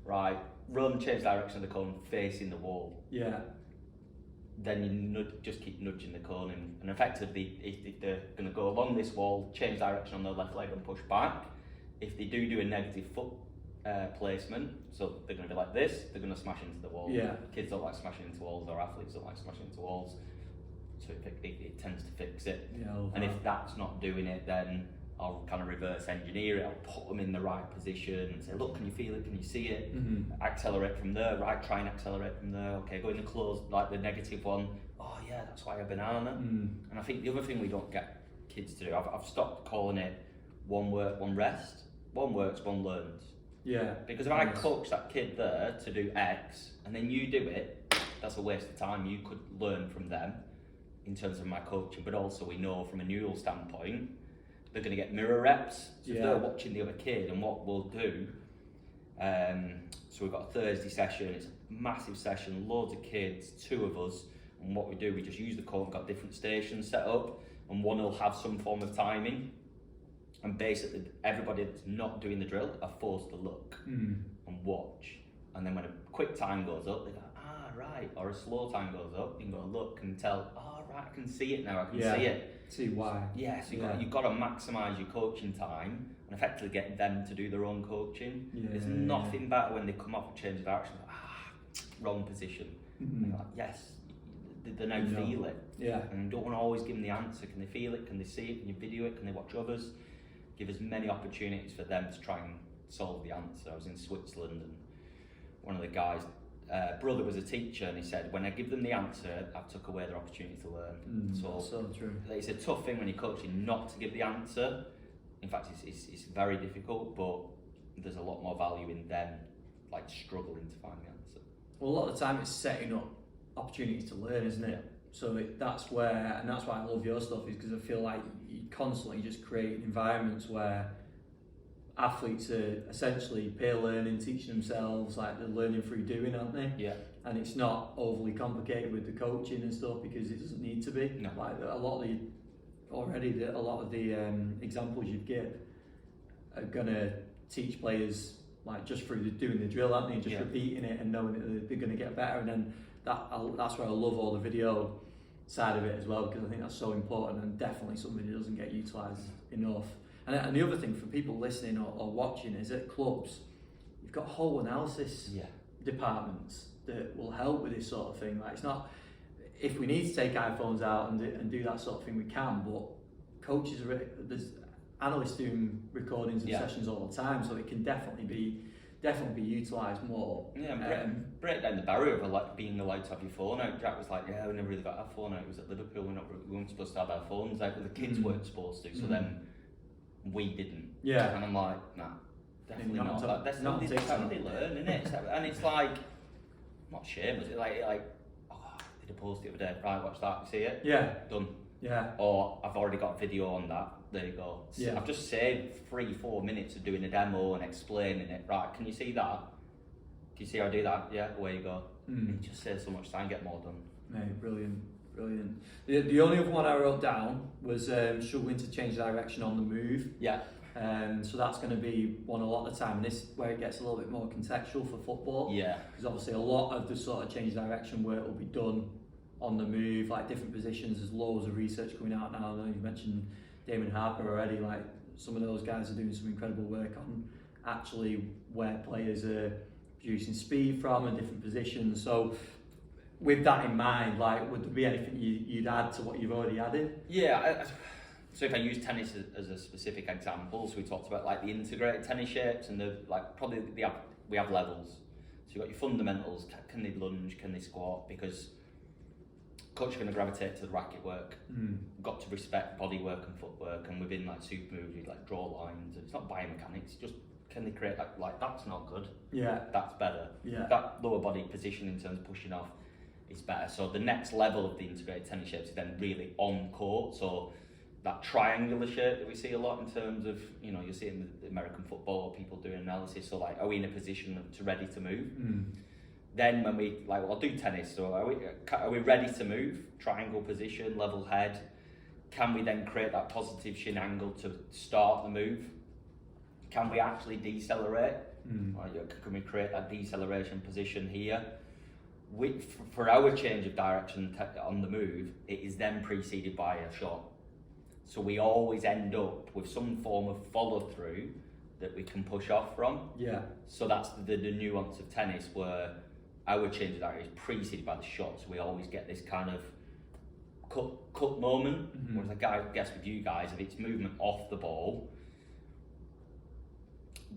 right, run, change direction of the cone facing the wall. Yeah. Then you just keep nudging the cone and effectively, if they're going to go along this wall, change direction on their left leg and push back. If they do a negative foot placement, so they're going to be like this, they're going to smash into the wall. Yeah. Kids don't like smashing into walls, or athletes don't like smashing into walls, so it tends to fix it. Yeah, and if that's not doing it, then I'll kind of reverse engineer it. I'll put them in the right position and say, look, can you feel it? Can you see it? Accelerate from there, right? Try and accelerate from there. Okay, go in the close, like the negative one. Oh yeah, that's why a banana. And I think the other thing we don't get kids to do, I've stopped calling it one work, one rest. One works, one learns. Yeah. Because if I coach that kid there to do X and then you do it, that's a waste of time. You could learn from them in terms of my coaching, but also we know from a neural standpoint, they're going to get mirror reps. So if Yeah. they're watching the other kid, and what we'll do, so we've got a Thursday session, it's a massive session, loads of kids, 2 of us, and what we do, we just use the court, we've got different stations set up, and one will have some form of timing, and basically everybody that's not doing the drill are forced to look and watch, and then when a quick time goes up, they go, ah, right, or a slow time goes up, you can go look and tell, oh, right, I can see it now, I can see it. See why. Yeah, so you've got to maximise your coaching time and effectively get them to do their own coaching. There's nothing better when they come off and change the direction, wrong position. And you're like, yes, they now feel it. Yeah. And you don't want to always give them the answer. Can they feel it? Can they see it? Can you video it? Can they watch others? Give as many opportunities for them to try and solve the answer. I was in Switzerland and one of the guys, brother was a teacher, and he said, when I give them the answer, I've took away their opportunity to learn. So true. It's a tough thing when you're coaching not to give the answer. In fact, it's very difficult, but there's a lot more value in them like struggling to find the answer. Well, a lot of the time it's setting up opportunities to learn, isn't it? So that's why I love your stuff, is because I feel like you constantly just create environments where athletes are essentially peer learning, teaching themselves, like they're learning through doing, aren't they? Yeah. And it's not overly complicated with the coaching and stuff, because it doesn't need to be. No. Like a lot of the examples you give are gonna teach players like just through doing the drill, aren't they? Just repeating it and knowing that they're gonna get better. And then that's where I love all the video side of it as well, because I think that's so important and definitely something that doesn't get utilised enough. And the other thing for people listening or watching is at clubs, you've got whole analysis departments that will help with this sort of thing. Like, it's not, if we need to take iPhones out and do that sort of thing, we can, but coaches, there's analysts doing recordings of sessions all the time, so it can definitely be utilised more. Yeah, break down the barrier of like being allowed to have your phone out. Jack was like, yeah, we never really got our phone out. It was at Liverpool, we weren't supposed to have our phones out, but the kids weren't supposed to, so then we didn't. Yeah. And I'm like, nah, definitely not. That's how they learn, isn't it? And it's like, not shame, is it? Like, oh, I did a post the other day, right, watch that, you see it? Yeah. Done. Yeah. Or I've already got video on that, there you go. Yeah. I've just saved 3-4 minutes of doing a demo and explaining it. Right, can you see that? Can you see how I do that? Yeah, away you go. It just saves so much time, get more done. Mate, brilliant. The only other one I wrote down was struggling to change direction on the move. Yeah. So that's going to be one a lot of the time, and this is where it gets a little bit more contextual for football. Yeah. Because obviously a lot of the sort of change direction work will be done on the move, like different positions. There's loads of research coming out now. I know you've mentioned Damon Harper already. Like, some of those guys are doing some incredible work on actually where players are producing speed from and different positions. So with that in mind, like, would there be anything you'd add to what you've already added? Yeah, so if I use tennis as a specific example, so we talked about like the integrated tennis shapes, and we have levels. So you've got your fundamentals, can they lunge, can they squat, because coach are going to gravitate to the racket work. Got to respect body work and footwork, and within like SuperMovers, you like draw lines. It's not biomechanics, just can they create that, like, that's not good. Yeah. That's better. Yeah. That lower body position in terms of pushing off is better. So the next level of the integrated tennis shapes is then really on court. So that triangular shape that we see a lot in terms of, you know, you see in the American football, people doing analysis. So like, are we in a position to ready to move? Then when we, like, I'll do tennis, so are we ready to move? Triangle position, level head. Can we then create that positive shin angle to start the move? Can we actually decelerate? Or can we create that deceleration position here? For our change of direction on the move, it is then preceded by a shot. So we always end up with some form of follow through that we can push off from. Yeah. So that's the nuance of tennis, where our change of direction is preceded by the shot. So we always get this kind of cut moment. Whereas I guess with you guys, if it's movement off the ball,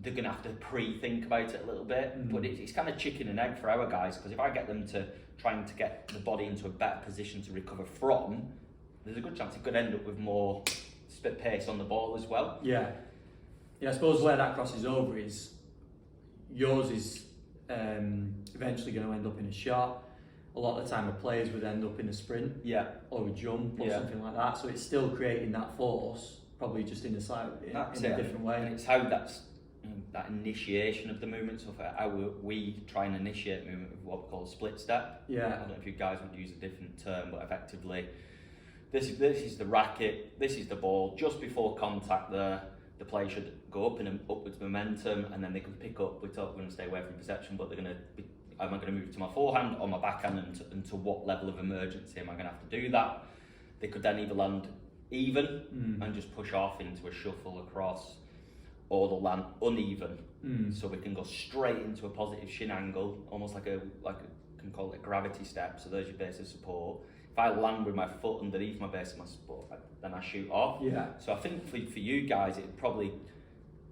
they're going to have to pre-think about it a little bit. But it's kind of chicken and egg for our guys, because if I get them to trying to get the body into a better position to recover from, there's a good chance it could end up with more pace on the ball as well. Yeah. Yeah, I suppose where that crosses over is yours is eventually going to end up in a shot. A lot of the time the players would end up in a sprint or a jump or something like that. So it's still creating that force probably just in a different way. And it's how that initiation of the movement, so how we try and initiate movement with what we call a split step. Yeah. I don't know if you guys would use a different term, but effectively, this is the racket, this is the ball. Just before contact, the player should go up in an upwards momentum, and then they can pick up. We're going to stay away from perception, but they're going to be, am I going to move to my forehand or my backhand, and to what level of emergency am I going to have to do that? They could then either land even and just push off into a shuffle across, or they'll land uneven, so we can go straight into a positive shin angle, almost like a can call it a gravity step. So there's your base of support. If I land with my foot underneath my base of my support, then I shoot off. Yeah. So I think for you guys, it'd probably,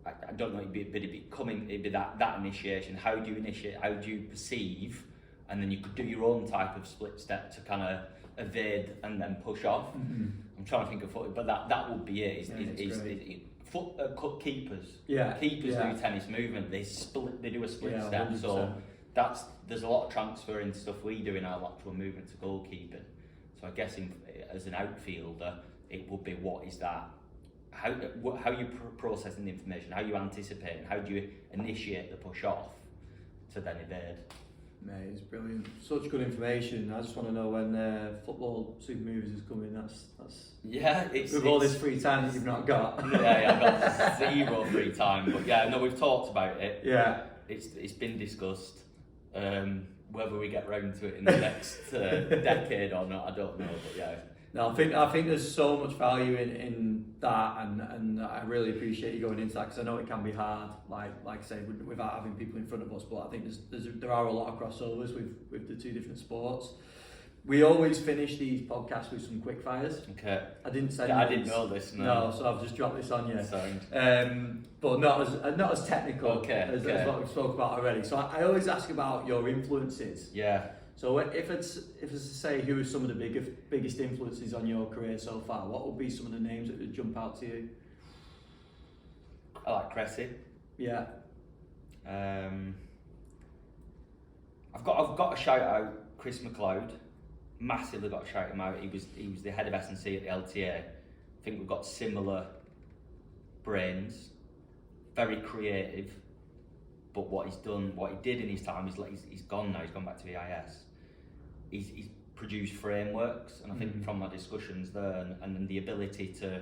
I don't know, it'd be that initiation. How do you initiate? How do you perceive? And then you could do your own type of split step to kind of evade and then push off. I'm trying to think of foot, but that would be it. Keepers. Yeah. Keepers do tennis movement. They do a split step. 100%. So there's a lot of transfer in stuff we do in our lateral movement to goalkeeping. So I guess as an outfielder, it would be, what is that? How you processing the information? How you anticipate? And how do you initiate the push off to then evade? Mate, it's brilliant. Such good information. I just want to know when football SuperMovers is coming. That's with all this free time that you've not got. I've got zero free time. But yeah, no, we've talked about it. Yeah, it's been discussed. Whether we get round to it in the next decade or not, I don't know. But yeah. No, I think there's so much value in that, and I really appreciate you going into that, because I know it can be hard, like I say, without having people in front of us. But I think there are a lot of crossovers with the two different sports. We always finish these podcasts with some quick fires. Okay. I didn't say. I didn't know this. No, so I've just dropped this on you. Sound. But not as technical as what we've spoke about already. So I always ask about your influences. Yeah. So if it's to say who are some of the biggest influences on your career so far, what would be some of the names that would jump out to you? I like Cressy. Yeah. I've got to shout out Chris McLeod. Massively got to shout him out. He was the head of S&C at the LTA. I think we've got similar brains. Very creative. But what he did in his time is he's gone now. He's gone back to the IS. He's produced frameworks, and I think from my discussions there, and then the ability to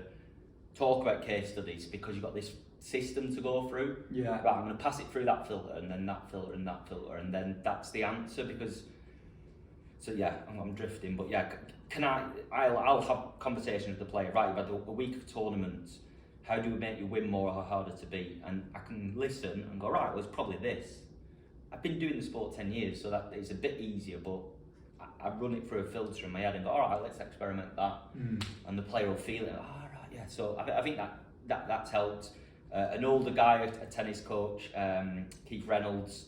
talk about case studies, because you've got this system to go through. Yeah. Right, I'm going to pass it through that filter, and then that filter, and that filter, and then that's the answer. Because, so yeah, I'm drifting, but yeah, I'll have conversations with the player. Right, you've had a week of tournaments. How do we make you win more or harder to beat? And I can listen and go, right, well, it's probably this. I've been doing the sport 10 years, so that is a bit easier, but I run it through a filter in my head and go, all right, let's experiment that. And the player will feel it, all right, yeah. So I think that's helped. An older guy, a tennis coach, Keith Reynolds,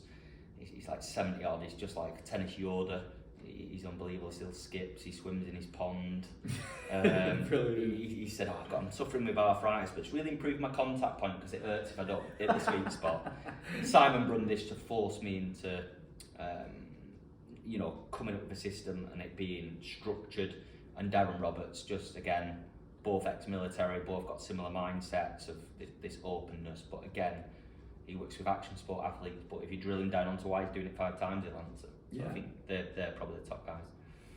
he's like 70 odd, he's just like a tennis Yoda. He's unbelievable. He still skips. He swims in his pond. He said, I'm suffering with arthritis, but it's really improved my contact point because it hurts if I don't hit the sweet spot. Simon Brundish to force me into, coming up with a system and it being structured. And Darren Roberts, just again, both ex-military, both got similar mindsets of this openness. But again, he works with action sport athletes. But if you're drilling down onto why he's doing it 5 times, he'll answer. So I think they're probably the top guys.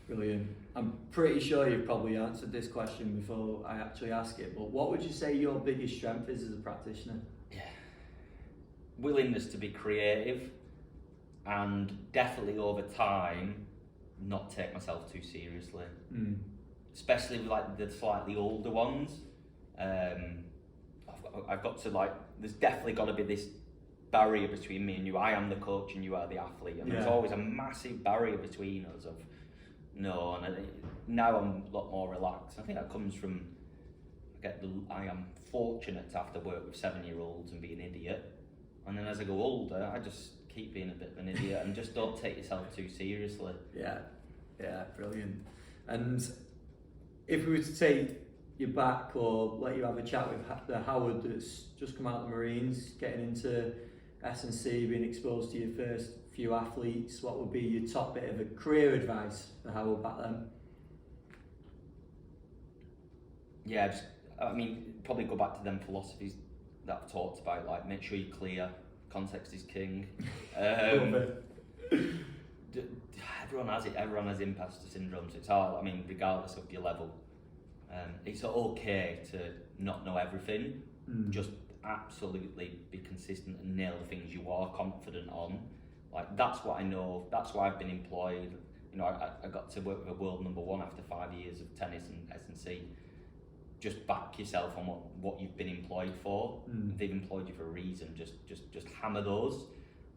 Brilliant. I'm pretty sure you've probably answered this question before I actually ask it, but what would you say your biggest strength is as a practitioner? Yeah. Willingness to be creative, and definitely over time not take myself too seriously. Especially with like the slightly older ones. I've got to there's definitely got to be this barrier between me and you. I am the coach and you are the athlete, and there's always a massive barrier between us of no. And now I'm a lot more relaxed. I think that comes from I am fortunate to have to work with 7-year-olds and be an idiot, and then as I go older, I just keep being a bit of an idiot and just don't take yourself too seriously. Yeah, brilliant. And if we were to take you back or let you have a chat with the Howard that's just come out of the Marines, getting into S&C, being exposed to your first few athletes, what would be your top bit of a career advice for Howard back then? Yeah, I mean, probably go back to them philosophies that I've talked about, like make sure you're clear, context is king. Everyone has it, everyone has imposter syndrome, so it's hard, I mean, regardless of your level. It's okay to not know everything, just absolutely be consistent and nail the things you are confident on. Like, that's what I know, that's why I've been employed. You know, I got to work with a world number one after 5 years of tennis and S&C. Just back yourself on what you've been employed for. They've employed you for a reason, just hammer those.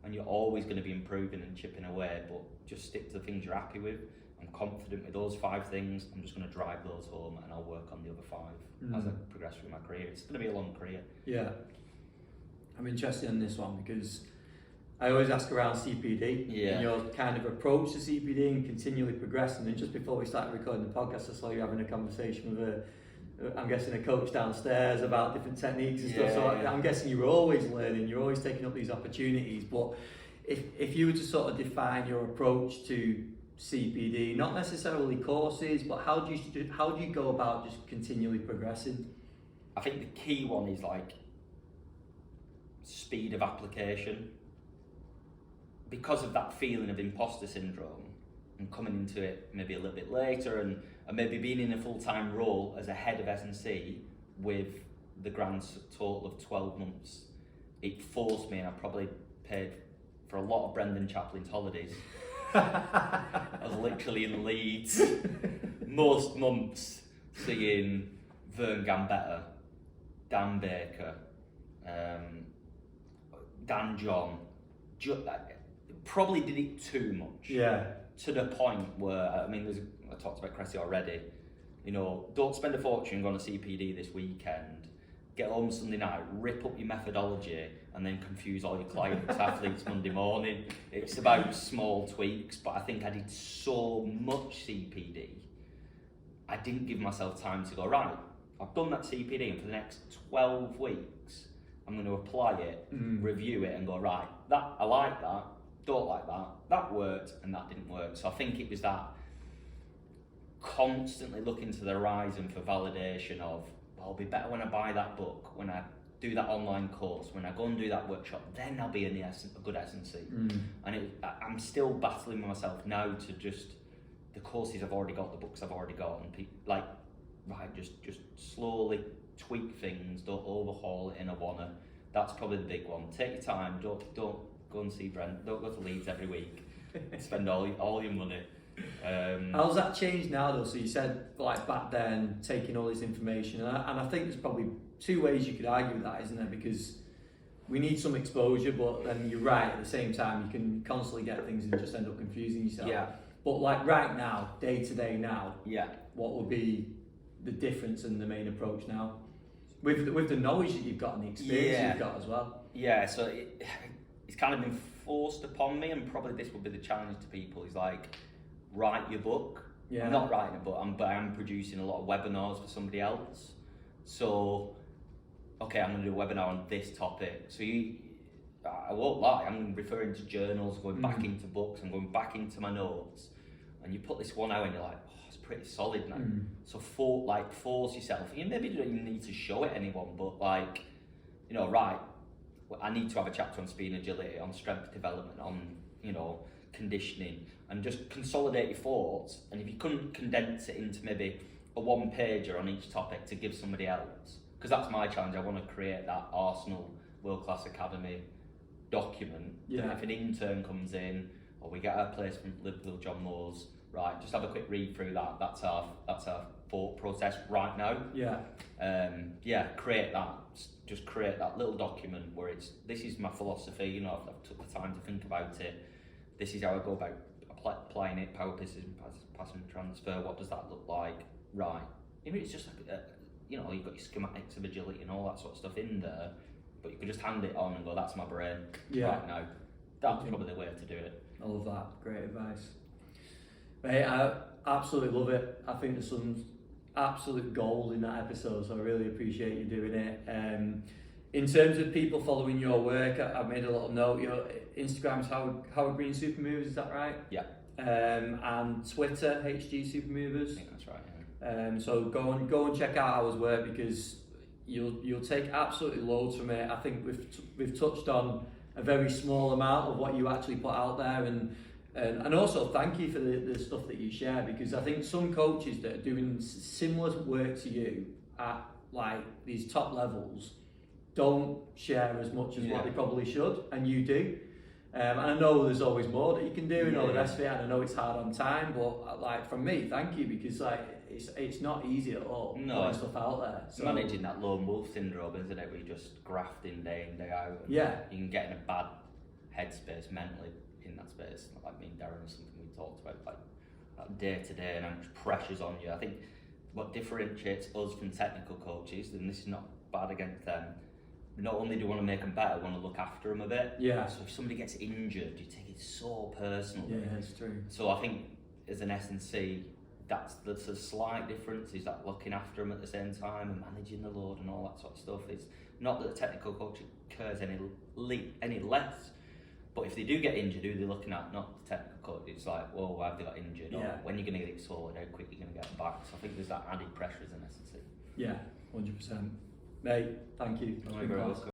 And you're always going to be improving and chipping away, but just stick to the things you're happy with. I'm confident with those 5 things. I'm just going to drive those home, and I'll work on the other 5 as I progress through my career. It's going to be a long career. Yeah. I'm interested in this one because I always ask around CPD and your kind of approach to CPD and continually progressing. And just before we started recording the podcast, I saw you having a conversation with I'm guessing a coach downstairs about different techniques and stuff. So I'm guessing you were always learning, you're always taking up these opportunities. But if you were to sort of define your approach to CPD, not necessarily courses, but how do you go about just continually progressing? I think the key one is like speed of application. Because of that feeling of imposter syndrome and coming into it maybe a little bit later and maybe being in a full-time role as a head of S&C with the grand total of 12 months, it forced me, and I probably paid for a lot of Brendan Chaplin's holidays. I was literally in Leeds most months seeing Vern Gambetta, Dan Baker, Dan John. Probably did it too much. Yeah. To the point where, I mean, I talked about Cressy already. You know, don't spend a fortune going to CPD this weekend. Get home Sunday night, rip up your methodology, and then confuse all your clients, athletes Monday morning. It's about small tweaks, but I think I did so much CPD, I didn't give myself time to go, right, I've done that CPD, and for the next 12 weeks, I'm going to apply it, review it, and go, right, that I like that, don't like that, that worked, and that didn't work. So I think it was that constantly looking to the horizon for validation of, well, I'll be better when I buy that book, when I do that online course, when I go and do that workshop, then I'll be a good S&C. And I'm still battling with myself now to just, the courses I've already got, the books I've already got, and right, just slowly tweak things, don't overhaul it in a wanna. That's probably the big one. Take your time, don't go and see Brent, don't go to Leeds every week, spend all your money. How's that changed now though? So you said like back then taking all this information, and I think there's probably 2 ways you could argue with that, isn't there? Because we need some exposure, but then you're right, at the same time you can constantly get things and just end up confusing yourself. Yeah. But like right now, day to day now, yeah, what would be the difference in the main approach now? With the knowledge that you've got and the experience you've got as well. Yeah, so it's kind of been forced upon me, and probably this would be the challenge to people, is like, write your book. Yeah. I'm not writing a book, but I'm producing a lot of webinars for somebody else. So, okay, I'm going to do a webinar on this topic. So I won't lie, I'm referring to journals, going back into books, I'm going back into my notes. And you put this one out and you're like, oh, it's pretty solid now. So force yourself. You maybe don't even need to show it anyone, but like, you know, right, well, I need to have a chapter on speed and agility, on strength development, on, you know, conditioning, and just consolidate your thoughts. And if you couldn't condense it into maybe a 1-pager on each topic to give somebody else, because that's my challenge, I want to create that Arsenal World Class Academy document. Yeah. If an intern comes in, or we get our place from Liverpool John Moore's, right, just have a quick read through that. That's our thought process right now. Yeah. Create that. Just create that little document where this is my philosophy. You know, I've took the time to think about it. This is how I go about applying it. Power precision, pass and transfer. What does that look like? Right. Maybe it's just like you know, you've got your schematics of agility and all that sort of stuff in there, but you could just hand it on and go, that's my brain right now. That's probably the way to do it. I love that. Great advice. Mate, I absolutely love it. I think there's some absolute gold in that episode, so I really appreciate you doing it. In terms of people following your work, I've made a little note. Your Instagram's Howard Green SuperMovers, is that right? Yeah. And Twitter, HG SuperMovers. I think that's right, So go and check out our work, because you'll take absolutely loads from it. I think we've touched on a very small amount of what you actually put out there, and also thank you for the stuff that you share, because I think some coaches that are doing similar work to you at like these top levels don't share as much as what they probably should, and you do. And I know there's always more that you can do and all the rest of it, and I know it's hard on time, but like from me, thank you, because like it's not easy at all putting stuff out there. So managing that lone wolf syndrome, isn't it? Where you're just grafting day in, day out. And you can get in a bad headspace mentally in that space. Like me and Darren, is something we talked about, like day to day and how much pressure's on you. I think what differentiates us from technical coaches, and this is not bad against them, not only do we want to make them better, we want to look after them a bit. Yeah. So if somebody gets injured, you take it so personally. Yeah, it's true. So I think as an S&C, that's a slight difference, is that looking after them at the same time and managing the load and all that sort of stuff. It's not that the technical coach cares any less, but if they do get injured, who they're looking at, not the technical coach. It's like, well, why have they got injured? Or when you're going to get it sorted, how quick you're going to get back. So I think there's that added pressure as an S&C. Yeah, 100%. Mate, thank you. You're very welcome.